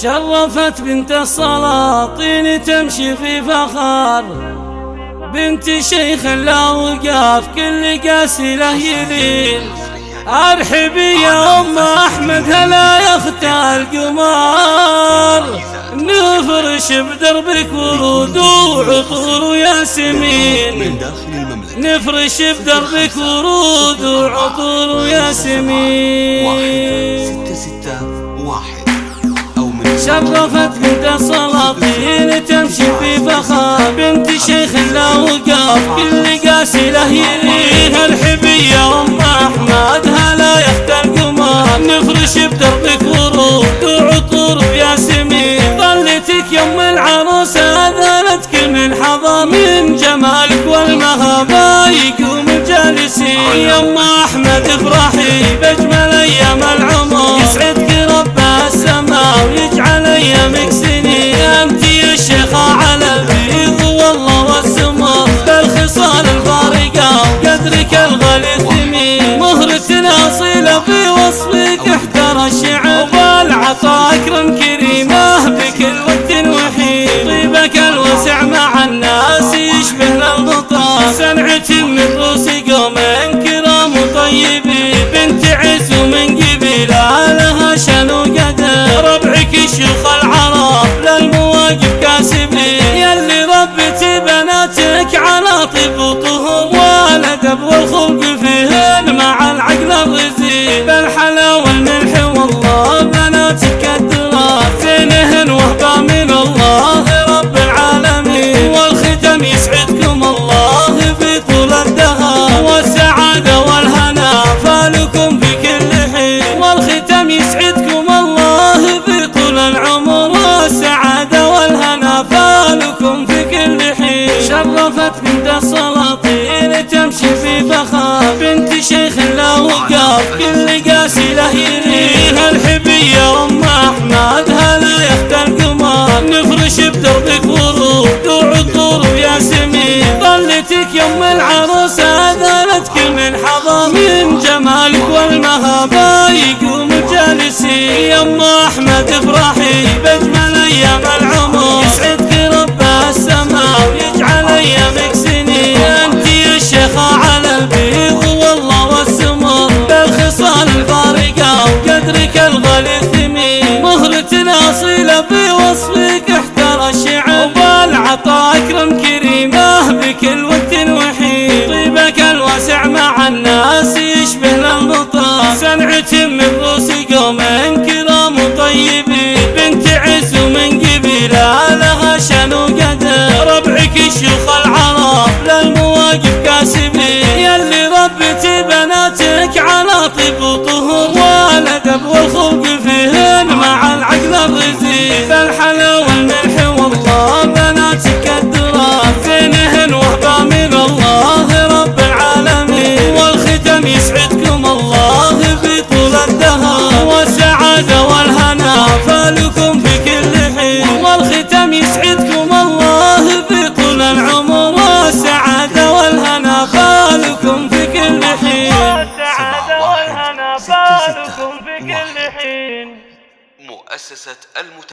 شرفت بنت السلاطين تمشي في فخر، بنت شيخ لا وقاف كل قاسي له يلين. ارحبي يا ام احمد هلا يا اخت القمر، نفرش بدربك ورود وعطور وياسمين، نفرش بدربك ورود وعطور وياسمين. شرفت بنت السلاطين تمشي في فخر، بنت شيخ لا وقاف كل قاسي له يلين. ارحبي يا ام احمد هلا يا اخت القمر، نفرش بدربك ورود وعطور وياسمين. ظلتك يم العروسه اذنت كل من حضر، من جمالك والمهابه يقوم الجالسين. يا ام احمد افرحي باجمل ايام العمر، يسعدك رب السماء ويجعل ايامك سنين. انت يا الشيخه على البيض والله والسمر، بالخصال الفارقه وقدرك الغالي الثمين. مهرة اصيله في وصفك احترى الشعر، وبالعطاء اكرم كريمه بكل وقت وحين. طيبك الوسع مع الناس يشبه للغطاء، صنعة من روس قوم كرام وطيبين. بنت عز ومن قبيله لها شان وقدر، ربعك الشيوخ العرب للمواقف كاسبين. يلي ربتي بناتك على طيب وطهور والادب والخلق فيهن مع العقل الرزين. بالحلا والملح والله بناتك الدرار، زينهن وهبه من الله رب العالمين. والختم يسعدكم الله في طول الدهر، والسعاده والهنا فالكم في كل حين. والختم يسعدكم الله في طول العمر، والسعاده والهنا فالكم في كل حين. شرفت بنت السلاطين تمشي في فخر، بنت شيخ لا وقاف كل قاسي له يلين. ارحبي يا ام احمد هلا يا اخت القمر، نفرش بدربك ورود وعطور وياسمين. ظلتك يم العروسه اذنت كل من حضر، من جمالك والمهابه يقوم الجالسين. يا ام احمد افرحي باجمل ايام العمر، يسعدك رب السماء ويجعل ايامك سنين. انت يا الشيخه على البيض والله والسمر، بالخصال الفارقه وقدرك الغالي الثمين. مهرة اصيله في وصفك احترى الشعر، وبالعطاء اكرم كريمه بكل وقت وحين. طيبك الواسع مع الناس يشبه للمطر، صنعة من روس قوم كرام وطيبين. بنت عز ومن قبيله لها شان وقدر، ربعك الشيوخ العرب للمواقف كاسبين. يلي ربتي بناتك على طيب وطهور والادب والخلق فيهن مع العقل الرزين. بالحلا والملح والله بناتك الدرار، زينهن وهبه من الله رب العالمين. والختم يسعدكم الله في طول الدهر، والسعاده والهنا فالكم في كل حين. والختم يسعدكم الله في طول العمر، والسعاده والهنا فالكم في كل حين. والسعاده والهنا فالكم في كل حين. مؤسسة